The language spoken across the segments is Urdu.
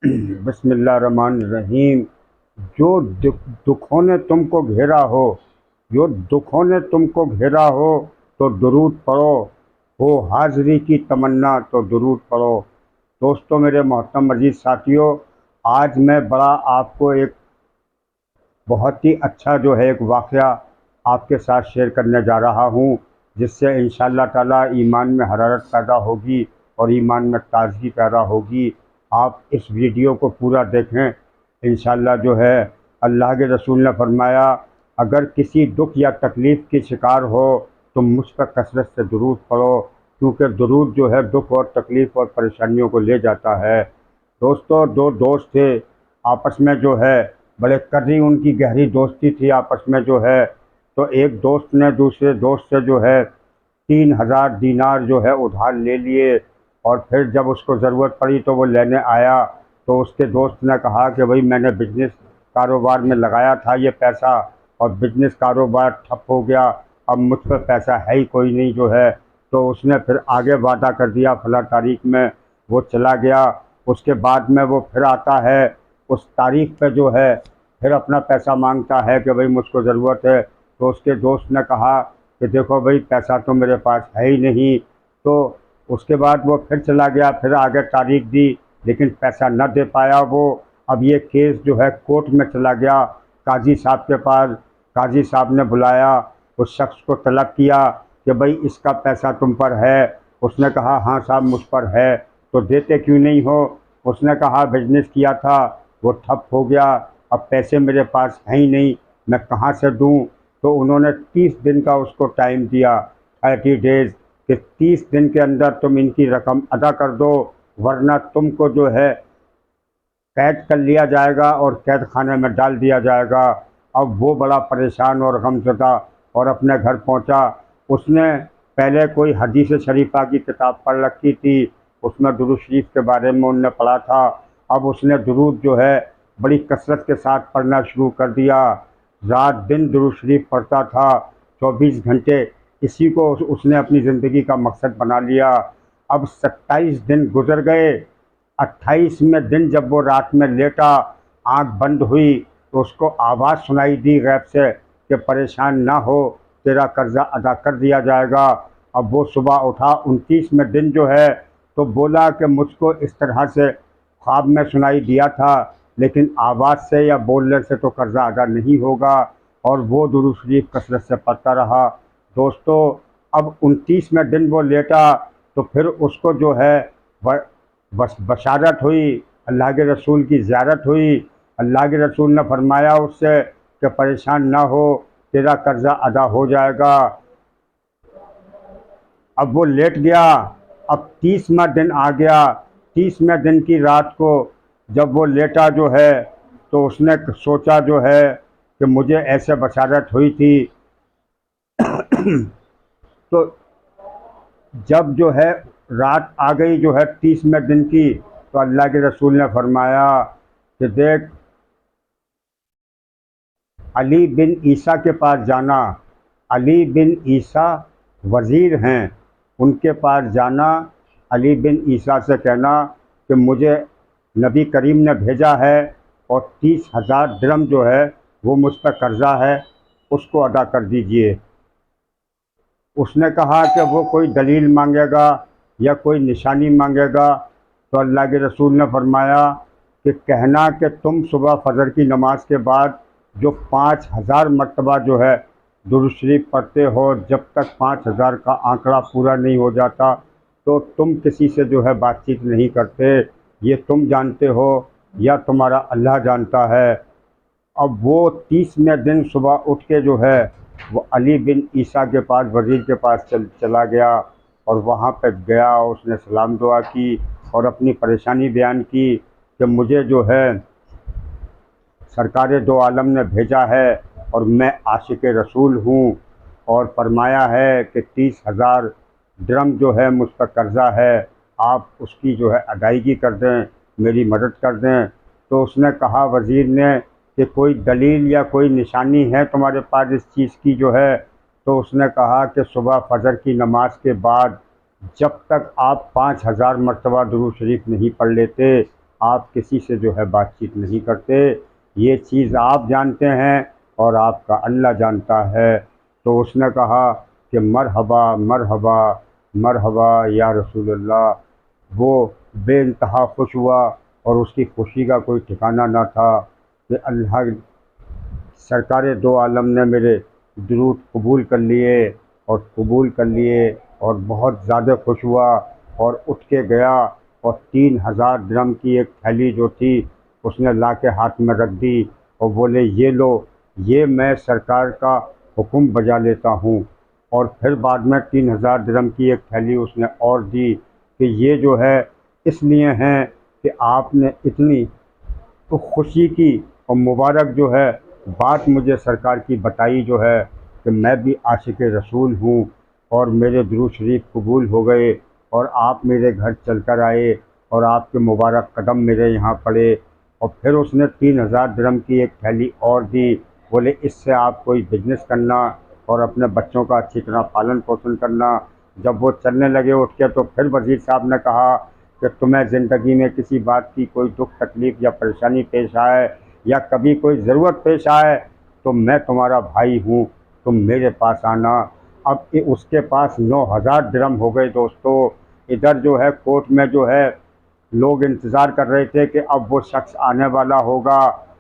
بسم اللہ الرحمن الرحیم۔ جو دکھوں نے تم کو گھیرا ہو، جو دکھوں نے تم کو گھیرا ہو تو درود پڑھو، ہو حاضری کی تمنا تو درود پڑھو۔ دوستو، میرے محترم عزیز ساتھیوں، آج میں بڑا آپ کو ایک بہت ہی اچھا ایک واقعہ آپ کے ساتھ شیئر کرنے جا رہا ہوں، جس سے انشاءاللہ تعالی ایمان میں حرارت پیدا ہوگی اور ایمان میں تازگی پیدا ہوگی۔ آپ اس ویڈیو کو پورا دیکھیں۔ انشاءاللہ اللہ کے رسول نے فرمایا، اگر کسی دکھ یا تکلیف کی شکار ہو تو مجھ پر کثرت سے درود پڑھو، کیونکہ درود دکھ اور تکلیف اور پریشانیوں کو لے جاتا ہے۔ دوستو، دو دوست تھے، آپس میں بڑے قدری ان کی گہری دوستی تھی آپس میں تو ایک دوست نے دوسرے دوست سے 3,000 دینار ادھار لے لیے، اور پھر جب اس کو ضرورت پڑی تو وہ لینے آیا تو اس کے دوست نے کہا کہ بھائی، میں نے بزنس کاروبار میں لگایا تھا یہ پیسہ، اور بزنس کاروبار ٹھپ ہو گیا، اب مجھ پہ پیسہ ہے ہی کوئی نہیں تو اس نے پھر آگے وعدہ کر دیا فلاں تاریخ میں وہ چلا گیا۔ اس کے بعد میں وہ پھر آتا ہے، اس تاریخ پہ پھر اپنا پیسہ مانگتا ہے کہ بھائی مجھ کو ضرورت ہے۔ تو اس کے دوست نے کہا کہ دیکھو بھائی، پیسہ تو میرے پاس ہے ہی نہیں۔ تو اس کے بعد وہ پھر چلا گیا، پھر آگے تاریخ دی، لیکن پیسہ نہ دے پایا وہ۔ اب یہ کیس کورٹ میں چلا گیا قاضی صاحب کے پاس۔ قاضی صاحب نے بلایا، اس شخص کو طلب کیا کہ بھائی اس کا پیسہ تم پر ہے؟ اس نے کہا ہاں صاحب مجھ پر ہے۔ تو دیتے کیوں نہیں ہو؟ اس نے کہا بزنس کیا تھا، وہ ٹھپ ہو گیا، اب پیسے میرے پاس ہیں ہی نہیں، میں کہاں سے دوں؟ تو انہوں نے 30 دن کا اس کو ٹائم دیا، 30 ڈیز، کہ 30 دن کے اندر تم ان کی رقم ادا کر دو، ورنہ تم کو قید کر لیا جائے گا اور قید خانے میں ڈال دیا جائے گا۔ اب وہ بڑا پریشان اور غمزدہ اور اپنے گھر پہنچا۔ اس نے پہلے کوئی حدیث شریفہ کی کتاب پڑھ رکھی تھی، اس میں درود شریف کے بارے میں انہوں نے پڑھا تھا۔ اب اس نے درود بڑی کثرت کے ساتھ پڑھنا شروع کر دیا، رات دن درود شریف پڑھتا تھا، 24 گھنٹے۔ اسی کو اس نے اپنی زندگی کا مقصد بنا لیا۔ اب 27 دن گزر گئے، 28ویں دن جب وہ رات میں لیٹا، آنکھ بند ہوئی تو اس کو آواز سنائی دی غیب سے کہ پریشان نہ ہو، تیرا قرضہ ادا کر دیا جائے گا۔ اب وہ صبح اٹھا 29ویں دن تو بولا کہ مجھ کو اس طرح سے خواب میں سنائی دیا تھا، لیکن آواز سے یا بولنے سے تو قرضہ ادا نہیں ہوگا، اور وہ درود شریف کثرت سے پڑھتا رہا۔ دوستو، اب 29ویں دن وہ لیٹا تو پھر اس کو بشارت ہوئی، اللہ کے رسول کی زیارت ہوئی۔ اللہ کے رسول نے فرمایا اس سے کہ پریشان نہ ہو، تیرا قرضہ ادا ہو جائے گا۔ اب وہ لیٹ گیا، اب 30واں دن آ گیا۔ 30ویں دن کی رات کو جب وہ لیٹا تو اس نے سوچا کہ مجھے ایسے بشارت ہوئی تھی۔ تو جب رات آ گئی 30ویں دن کی، تو اللہ کے رسول نے فرمایا کہ دیکھ، علی بن عیسیٰ کے پاس جانا، علی بن عیسیٰ وزیر ہیں، ان کے پاس جانا، علی بن عیسیٰ سے کہنا کہ مجھے نبی کریم نے بھیجا ہے اور 30,000 درم وہ مجھ پہ قرضہ ہے، اس کو ادا کر دیجئے۔ اس نے کہا کہ وہ کوئی دلیل مانگے گا یا کوئی نشانی مانگے گا؟ تو اللہ کے رسول نے فرمایا کہ کہنا کہ تم صبح فجر کی نماز کے بعد جو 5,000 مرتبہ درود شریف پڑھتے ہو، جب تک 5,000 کا آنکڑا پورا نہیں ہو جاتا تو تم کسی سے بات چیت نہیں کرتے، یہ تم جانتے ہو یا تمہارا اللہ جانتا ہے۔ اب وہ 30ویں دن صبح اٹھ کے وہ علی بن عیسیٰ کے پاس، وزیر کے پاس چلا گیا، اور وہاں پہ گیا، اس نے سلام دعا کی اور اپنی پریشانی بیان کی کہ مجھے سرکار دو عالم نے بھیجا ہے اور میں عاشق رسول ہوں، اور فرمایا ہے کہ 30,000 درم مجھ پر قرضہ ہے، آپ اس کی ادائیگی کر دیں، میری مدد کر دیں۔ تو اس نے کہا، وزیر نے، کہ کوئی دلیل یا کوئی نشانی ہے تمہارے پاس اس چیز کی تو اس نے کہا کہ صبح فجر کی نماز کے بعد جب تک آپ 5,000 مرتبہ درود شریف نہیں پڑھ لیتے آپ کسی سے جو ہے بات چیت نہیں کرتے، یہ چیز آپ جانتے ہیں اور آپ کا اللہ جانتا ہے۔ تو اس نے کہا کہ مرحبا مرحبا مرحبا یا رسول اللہ۔ وہ بے انتہا خوش ہوا اور اس کی خوشی کا کوئی ٹھکانہ نہ تھا کہ اللہ سرکار دو عالم نے میرے درود قبول کر لیے اور بہت زیادہ خوش ہوا اور اٹھ کے گیا اور 3000 درم کی ایک تھیلی جو تھی اس نے لا کے ہاتھ میں رکھ دی اور بولے یہ لو، یہ میں سرکار کا حکم بجا لیتا ہوں۔ اور پھر بعد میں 3000 درم کی ایک تھیلی اس نے اور دی کہ یہ جو ہے اس لیے ہیں کہ آپ نے اتنی تو خوشی کی اور مبارک جو ہے بات مجھے سرکار کی بتائی جو ہے کہ میں بھی عاشق رسول ہوں اور میرے درود شریف قبول ہو گئے اور آپ میرے گھر چل کر آئے اور آپ کے مبارک قدم میرے یہاں پڑے۔ اور پھر اس نے 3000 درم کی ایک تھیلی اور دی، بولے اس سے آپ کوئی بزنس کرنا اور اپنے بچوں کا اچھی طرح پالن پوشن کرنا۔ جب وہ چلنے لگے اٹھ کے تو پھر وزیر صاحب نے کہا کہ تمہیں زندگی میں کسی بات کی کوئی دکھ تکلیف یا پریشانی پیش آئے یا کبھی کوئی ضرورت پیش آئے تو میں تمہارا بھائی ہوں، تم میرے پاس آنا۔ اب اس کے پاس 9000 درم ہو گئے دوستو۔ ادھر جو ہے کوٹ میں جو ہے لوگ انتظار کر رہے تھے کہ اب وہ شخص آنے والا ہوگا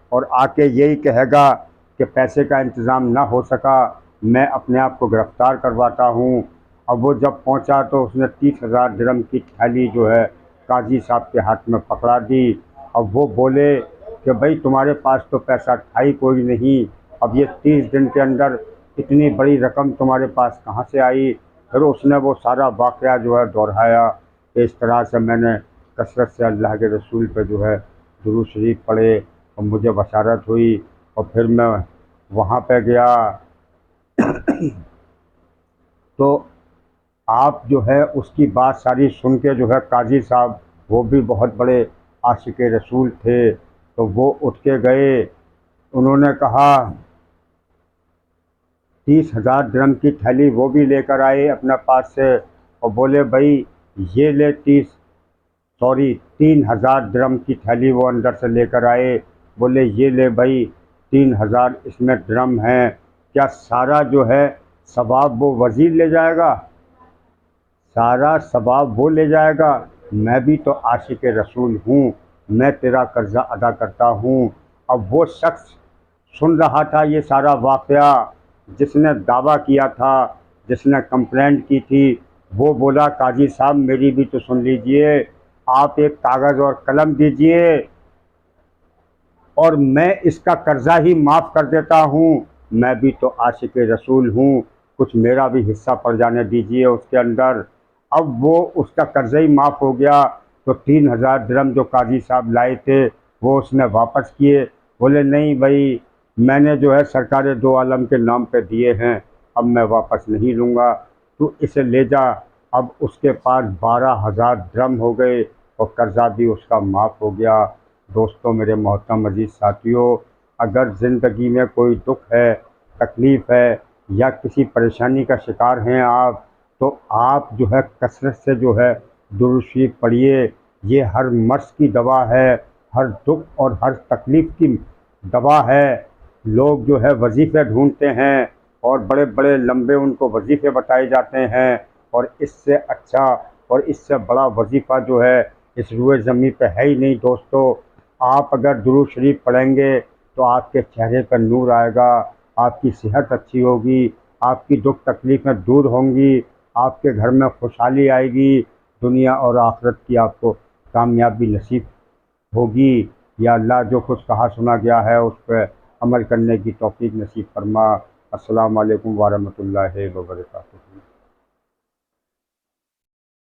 اور آ کے یہی کہے گا کہ پیسے کا انتظام نہ ہو سکا، میں اپنے آپ کو گرفتار کرواتا ہوں۔ اب وہ جب پہنچا تو اس نے 30,000 درم کی تھیلی جو ہے قاضی صاحب کے ہاتھ میں پکڑا دی۔ اب وہ بولے کہ بھائی تمہارے پاس تو پیسہ تھا ہی کوئی نہیں، اب یہ 30 دن کے اندر اتنی بڑی رقم تمہارے پاس کہاں سے آئی؟ پھر اس نے وہ سارا واقعہ جو ہے دہرایا کہ اس طرح سے میں نے کثرت سے اللہ کے رسول پہ جو ہے درود شریف پڑھے اور مجھے بشارت ہوئی اور پھر میں وہاں پہ گیا۔ تو آپ جو ہے اس کی بات ساری سن کے جو ہے قاضی صاحب وہ بھی بہت بڑے عاشق رسول تھے، تو وہ اٹھ کے گئے، انہوں نے کہا 30,000 درم کی تھیلی وہ بھی لے کر آئے اپنے پاس سے اور بولے بھائی یہ لے 3,000 درم کی تھیلی وہ اندر سے لے کر آئے، بولے یہ لے بھائی 3,000 اس میں درم ہیں، کیا سارا جو ہے ثواب وہ وزیر لے جائے گا؟ سارا ثواب وہ لے جائے گا؟ میں بھی تو عاشق رسول ہوں، میں تیرا قرضہ ادا کرتا ہوں۔ اب وہ شخص سن رہا تھا یہ سارا واقعہ، جس نے دعویٰ کیا تھا، جس نے کمپلینٹ کی تھی، وہ بولا قاضی صاحب میری بھی تو سن لیجئے، آپ ایک کاغذ اور قلم دیجئے اور میں اس کا قرضہ ہی معاف کر دیتا ہوں، میں بھی تو عاشق رسول ہوں، کچھ میرا بھی حصہ پڑ جانے دیجئے اس کے اندر۔ اب وہ اس کا قرضہ ہی معاف ہو گیا تو 3,000 درم جو قاضی صاحب لائے تھے وہ اس نے واپس کیے، بولے نہیں بھائی میں نے جو ہے سرکار دو عالم کے نام پہ دیے ہیں، اب میں واپس نہیں لوں گا، تو اسے لے جا۔ اب اس کے پاس 12,000 درم ہو گئے اور قرضہ بھی اس کا معاف ہو گیا۔ دوستوں میرے محترم عزیز ساتھیوں، اگر زندگی میں کوئی دکھ ہے، تکلیف ہے یا کسی پریشانی کا شکار ہیں آپ، تو آپ جو ہے کثرت سے جو ہے درود شریف پڑھیے، یہ ہر مرض کی دوا ہے، ہر دکھ اور ہر تکلیف کی دوا ہے۔ لوگ جو ہے وظیفے ڈھونڈتے ہیں اور بڑے بڑے لمبے ان کو وظیفے بتائے جاتے ہیں، اور اس سے اچھا اور اس سے بڑا وظیفہ جو ہے اس روئے زمین پہ ہے ہی نہیں دوستو۔ آپ اگر درود شریف پڑھیں گے تو آپ کے چہرے پر نور آئے گا، آپ کی صحت اچھی ہوگی، آپ کی دکھ تکلیفیں دور ہوں گی، آپ کے گھر میں خوشحالی آئے گی، دنیا اور آخرت کی آپ کو کامیابی نصیب ہوگی۔ یا اللہ جو کچھ کہا سنا گیا ہے اس پہ عمل کرنے کی توفیق نصیب فرما۔ السلام علیکم ورحمۃ اللہ وبرکاتہ۔